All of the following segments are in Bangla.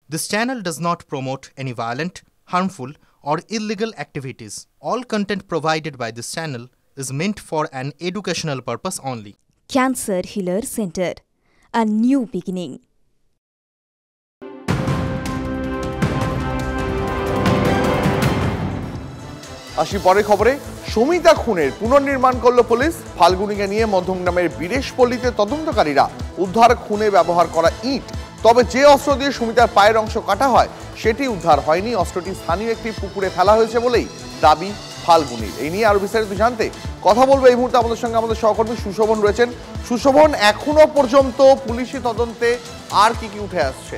This channel does not promote any violent, harmful, or illegal activities. All content provided by this channel is meant for an educational purpose only. Cancer Healer Center, a new beginning. আসি পরের খবরে। সুমিতা খুনের পুনর্নির্মাণ করল পুলিশ। ফাল্গুনীকে নিয়ে মধ্যমগ্রামের বীরেশপল্লীতে তদন্তকারীরা উদ্ধার খুনে ব্যবহার করা ইট। তবে যে অস্ত্র দিয়ে সুমিতার পায়ের অংশ কাটা হয় সেটি উদ্ধার হয়নি। অস্ত্রটি স্থানীয় একটি পুকুরে ফেলা হয়েছে বলেই দাবি ফাল্গুনীর। এই নিয়ে আরো বিস্তারিত জানতে কথা বলবো এই মুহূর্তে আমাদের সঙ্গে আমাদের সহকর্মী সুশোভন রয়েছেন। সুশোভন, এখনো পর্যন্ত পুলিশি তদন্তে আর কি কি উঠে আসছে?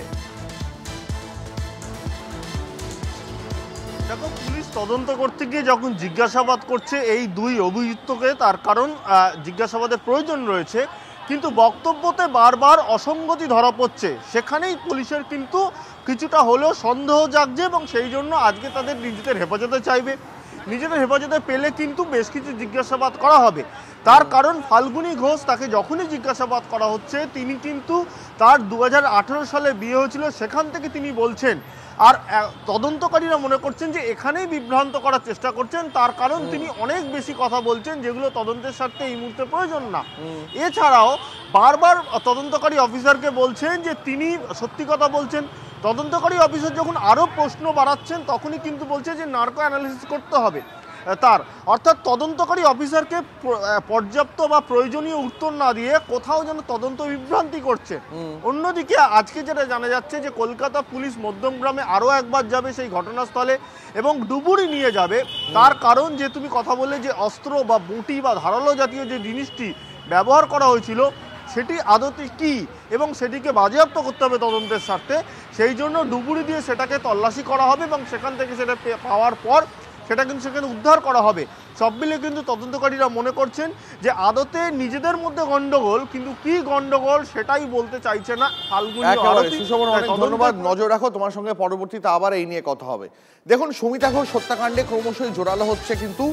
দেখো, পুলিশ তদন্ত করতে গিয়ে যখন জিজ্ঞাসাবাদ করছে এই দুই অভিযুক্তকে, তার কারণ জিজ্ঞাসাবাদের প্রয়োজন রয়েছে, কিন্তু বক্তব্যতে বারবার অসঙ্গতি ধরা পড়ছে। সেখানেই পুলিশের কিন্তু কিছুটা হলেও সন্দেহ জাগছে এবং সেই জন্য আজকে তাদের নিজেদের হেফাজতে চাইবে। নিজেদের হেফাজতে পেলে কিন্তু বেশ কিছু জিজ্ঞাসাবাদ করা হবে। তার কারণ ফাল্গুনী ঘোষ, তাকে যখনই জিজ্ঞাসাবাদ করা হচ্ছে তিনি কিন্তু তার 2018 সালে বিয়ে হয়েছিল সেখান থেকে তিনি বলছেন। আর তদন্তকারীরা মনে করছেন যে এখানেই বিভ্রান্ত করার চেষ্টা করছেন, তার কারণ তিনি অনেক বেশি কথা বলছেন যেগুলো তদন্তের স্বার্থে এই মুহূর্তে প্রয়োজন না। এছাড়াও বারবার তদন্তকারী অফিসারকে বলছেন যে তিনি সত্যি কথা বলছেন। তদন্তকারী অফিসার যখন আরও প্রশ্ন বাড়াচ্ছেন তখনই কিন্তু বলছে যে নার্কো অ্যানালিসিস করতে হবে তার, অর্থাৎ তদন্তকারী অফিসারকে পর্যাপ্ত বা প্রয়োজনীয় উত্তর না দিয়ে কোথাও যেন তদন্ত বিভ্রান্তি করছে। অন্যদিকে আজকে যেটা জানা যাচ্ছে যে কলকাতা পুলিশ মধ্যমগ্রামে আরও একবার যাবে সেই ঘটনাস্থলে এবং ডুবুরি নিয়ে যাবে। তার কারণ যে তুমি কথা বললে যে অস্ত্র বা বঁটি বা ধারালো জাতীয় যে জিনিসটি ব্যবহার করা হয়েছিল সেটি আদতে কি এবং সেটিকে বাজেয়াপ্ত করতে হবে তদন্তের স্বার্থে। সেই জন্য ডুবুরি দিয়ে সেটাকে তল্লাশি করা হবে এবং সেখান থেকে সেটা পাওয়ার পর সেটা কিন্তু সেখানে উদ্ধার করা হবে। সব মিলে কিন্তু তদন্তকারীরা মনে করছেন যে আদতে নিজেদের মধ্যে গন্ডগোল, কিন্তু কি গন্ডগোল সেটাই বলতে চাইছে না ফাল্গুনী। অনেক ধন্যবাদ। নজর রাখো, তোমার সঙ্গে পরবর্তীতে আবার এই নিয়ে কথা হবে। দেখুন, সুমিতা ঘোষ হত্যাকাণ্ডে ক্রমশই জোরালো হচ্ছে কিন্তু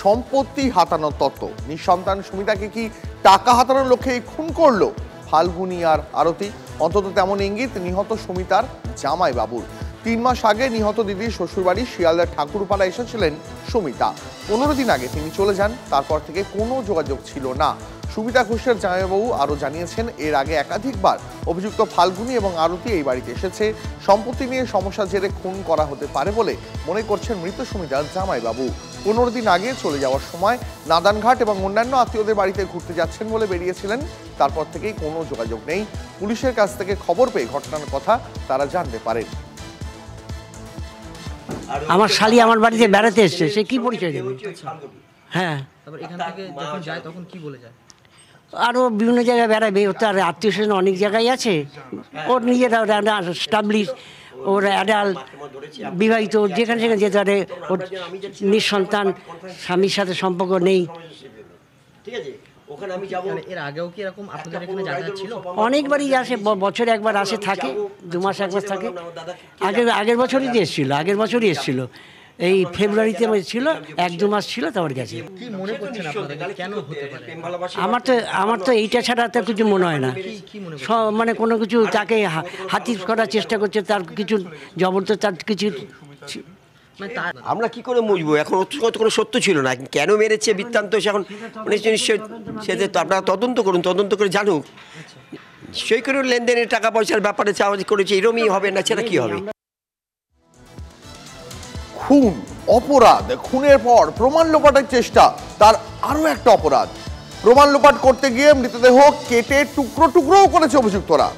সম্পত্তি হাতানোর তত্ত্ব। নিঃসন্তান সুমিতাকে কি টাকা হাতানোর লক্ষ্যে এই খুন করলো ফাল্গুনী আর আরতি? অন্তত তেমন ইঙ্গিত নিহত সুমিতার জামাই বাবুর। 3 মাস আগে নিহত দিদির শ্বশুরবাড়ি শিয়ালদার ঠাকুরপাড়া এসেছিলেন সুমিতা। 15 দিন আগে তিনি চলে যান, তারপর থেকে কোনো যোগাযোগ ছিল না। সুমিতা ঘোষের জামাইবাবু আরও জানিয়েছেন এর আগে একাধিকবার অভিযুক্ত ফাল্গুনী এবং আরতি এই বাড়িতে এসেছে। সম্পত্তি নিয়ে সমস্যা জেরে খুন করা হতে পারে বলে মনে করছেন মৃত সুমিতার জামাইবাবু। 15 দিন আগে চলে যাওয়ার সময় নাদানঘাট এবং অন্যান্য আত্মীয়দের বাড়িতে ঘুরতে যাচ্ছেন বলে বেরিয়েছিলেন। তারপর থেকেই কোনো যোগাযোগ নেই। পুলিশের কাছ থেকে খবর পেয়ে ঘটনার কথা তারা জানতে পারেন। আমার শালি আমার বাড়িতে বেড়াতে এসছে, সে কি পরিচয় দেবে? হ্যাঁ, এখান থেকে যখন যায় তখন কি বলে যায়? আরও বিভিন্ন জায়গায় বেড়াবে, ওর তো আর আত্মীয় স্বজন অনেক জায়গায় আছে। ওর নিজেরা স্টাবলিশ, ওর অ্যাডাল্ট, বিবাহিত, যেখানে সেখানে যেতে পারে। ওর নিঃসন্তান, স্বামীর সাথে সম্পর্ক নেই। ঠিক আছে, এর আগেও কি এরকম আপনাদের এখানে যাতায়াত ছিল? অনেকবারই আসে, বছরে একবার আসে, থাকে 2 মাস একবার থাকে। আগের বছরই এসেছিল, আগের বছরই এসেছিল। এই ফেব্রুয়ারিতে ছিল, 1-2 মাস ছিল, তারপর গেছে। কি মনে করছেন আপনারা, কেন হতে পারে? আমার তো এইটা ছাড়া তো কিছু মনে হয় না। মানে কোনো কিছু তাকে হাতির করার চেষ্টা করছে, তার কিছু জবরদস্ত, তার কিছু। আমরা কি করে বুঝবো? এখন কোনো সত্য ছিল না, কেন মেরেছে বৃত্তান্ত এখন নিশ্চয় সেটা তো আপনারা তদন্ত করুন, তদন্ত করে জানুক। সেই করে লেনদেনের টাকা পয়সার ব্যাপারে চাওয়া করেছে, এরমই হবে না, সেটা কি হবে? খুন অপরাধ, খুনের পর প্রমাণ লোপাটের চেষ্টা তার আরো একটা অপরাধ। প্রমাণ লোপাট করতে গিয়ে মৃতদেহ কেটে টুকরো টুকরোও করেছে অভিযুক্তরা।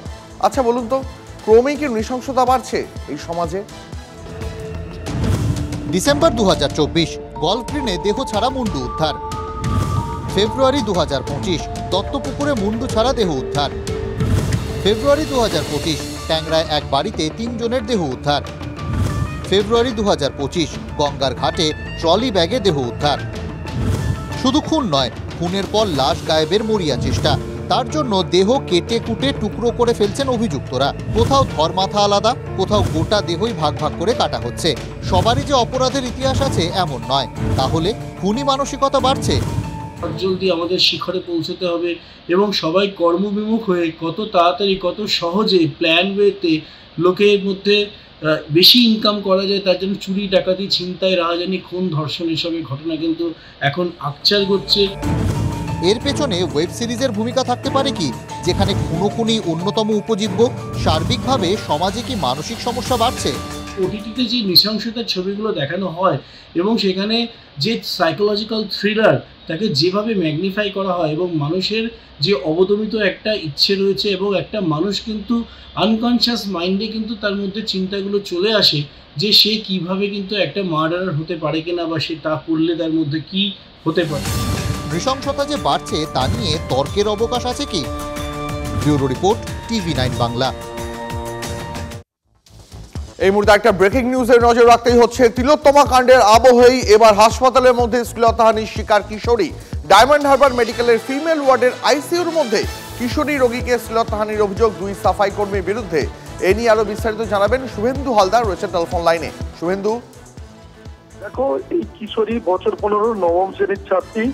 আচ্ছা বলুন তো, ক্রমেই কি নৃশংসতা বাড়ছে এই সমাজে? ডিসেম্বর 2024 গলফ গ্রিনে দেহ ছাড়া মুন্ডু উদ্ধার। ফেব্রুয়ারি 2025 দত্তপুকুরে মুন্ডু ছাড়া দেহ উদ্ধার। ফেব্রুয়ারি 2025 ট্যাংরায় এক বাড়িতে 3 জনের দেহ উদ্ধার। ফেব্রুয়ারি 2025 গঙ্গার ঘাটে ট্রলি ব্যাগে দেহ উদ্ধার। শুধু খুন নয়, খুনের পর লাশ গায়েবের মরিয়া চেষ্টা। তার জন্য দেহ কেটে কুটে টুকরো করে ফেলছেন অভিযুক্তরা। কোথাও ধর মাথা আলাদা, কোথাও গোটা দেহই ভাগ ভাগ করে কাটা হচ্ছে। সবারই যে অপরাধের ইতিহাস আছে এমন নয়। তাহলে খুনি মানসিকতা বাড়ছে। জলদি আমাদের শিখরে পৌঁছতে হবে এবং সবাই কর্মবিমুখ হয়ে কত তাড়াতাড়ি, কত সহজে প্ল্যান ওয়েতে লোকের মধ্যে বেশি ইনকাম করা যায়, তার জন্য চুরি, ডাকাতি, ছিনতাই, রাহাজানি, খুন, ধর্ষণ এসবের ঘটনা কিন্তু এখন আকচার করছে। এর পেছনে ওয়েব সিরিজের ভূমিকা থাকতে পারে কি, যেখানে খুনোখুনি অন্যতম উপজীব্য? সার্বিকভাবে সমাজে কি মানসিক সমস্যা বাড়ছে? ওটিটিতে যে নৃশংসতার ছবিগুলো দেখানো হয় এবং সেখানে যে সাইকোলজিক্যাল থ্রিলার তাকে যেভাবে ম্যাগনিফাই করা হয় এবং মানুষের যে অবদমিত একটা ইচ্ছে রয়েছে এবং একটা মানুষ কিন্তু আনকনশিয়াস মাইন্ডে কিন্তু তার মধ্যে চিন্তাগুলো চলে আসে যে সে কিভাবে কিন্তু একটা মার্ডারার হতে পারে কিনা বা সে তা করলে তার মধ্যে কি হতে পারে। নৃশংসতা যে বাড়ছে তা নিয়ে তর্কের অবকাশ আছে কি? Bureau report, TV9 Bangla. এই মুহূর্তে একটা ব্রেকিং নিউজের নজর রাখতেই হচ্ছে। তিলোত্তমা কাণ্ডের আবহেই এবার হাসপাতালের মধ্যে শ্লীলতাহানির শিকার কিশোরী। ডায়মন্ড হারবার মেডিকেলের ফিমেল ওয়ার্ডের আইসিইউর মধ্যে কিশোরী রোগীকে শ্লীলতাহানির অভিযোগ 2 সাফাই কর্মীর বিরুদ্ধে। এ নিয়ে আরো বিস্তারিত জানাবেন শুভেন্দু হালদার, রয়েছে টেলিফোন লাইনে। শুভেন্দু, দেখো, এই কিশোরী বছর 15, নবম শ্রেণীর ছাত্রী।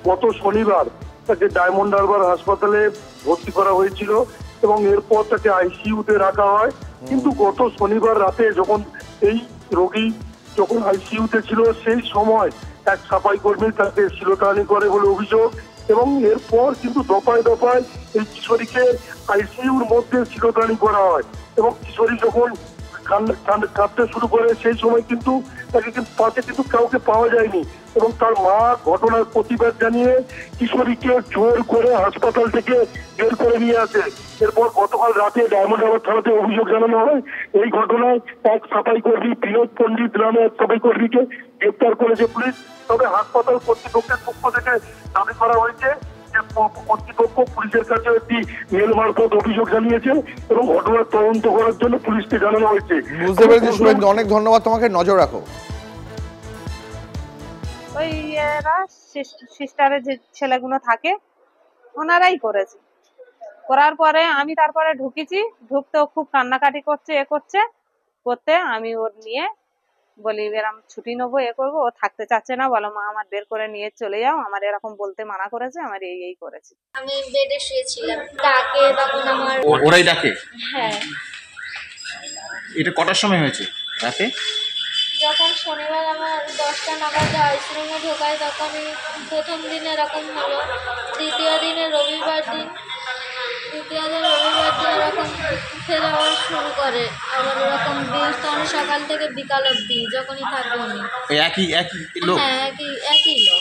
গত শনিবার তাকে ডায়মন্ড হারবার হাসপাতালে ভর্তি করা হয়েছিল এবং এরপর তাকে আইসিইউতে রাখা হয়। কিন্তু গত শনিবার রাতে যখন এই রোগী আইসিইউতে ছিল, সেই সময় এক সাফাই কর্মী তাকে শ্লীলতাহানি করে বলে অভিযোগ এবং এরপর কিন্তু দফায় দফায় এই কিশোরীকে আইসিইউর মধ্যে শ্লীলতাহানি করা হয় এবং কিশোরী যখন কাঁদতে শুরু করে সেই সময় কিন্তু তাকে পাশে কিন্তু কাউকে পাওয়া যায়নি এবং তার মা ঘটনার প্রতিবাদ জানিয়ে কিশোরীকে জোর করে হাসপাতাল থেকে বের করে নিয়ে আসে। এরপর গতকাল রাতে ডায়মন্ড হারবার থানাতে অভিযোগ জানানো হয়। এই ঘটনায় এক সাফাই কর্মী বিনোদ পণ্ডিত নামে এক সাফাই কর্মীকে গ্রেপ্তার করেছে পুলিশ। তবে হাসপাতাল কর্তৃপক্ষের পক্ষ থেকে দাবি করা হয়েছে যে কর্তৃপক্ষ পুলিশের কাছে একটি মেল মারফত অভিযোগ জানিয়েছে এবং ঘটনার তদন্ত করার জন্য পুলিশকে জানানো হয়েছে। বুঝতে পেরেছি শুভেন্দু, অনেক ধন্যবাদ তোমাকে। নজর রাখো। ওই সিস্টারের যে ছেলেগুলো থাকে ওনারাই করেছে। করার পরে আমি তারপরে ঢুকতেও খুব কান্নাকাটি করতে আমি ওর নিয়ে বলি এরকম ছুটি নেবো, করবো। ও থাকতে চাচ্ছে না, বলো মা আমার বের করে নিয়ে চলে যাও, আমার এরকম বলতে মানা করেছে, আমার এই করেছে। আমি বেডে শুয়েছিলাম, ডাকে তখন আমার ওরাই ডাকে? হ্যাঁ। এটা কটার সময় হয়েছে রাতে? যখন শনিবার আমার 10টা নাগাদ আইসিইউতে ঢোকায় তখনই প্রথম দিন এরকম হলো। দ্বিতীয় দিনে রবিবার দিন এরকম ফের আবার শুরু করে, আবার এরকম তখন সকাল থেকে বিকাল অবধি যখনই থাকবো আমি। একই লোক? হ্যাঁ, একই লোক।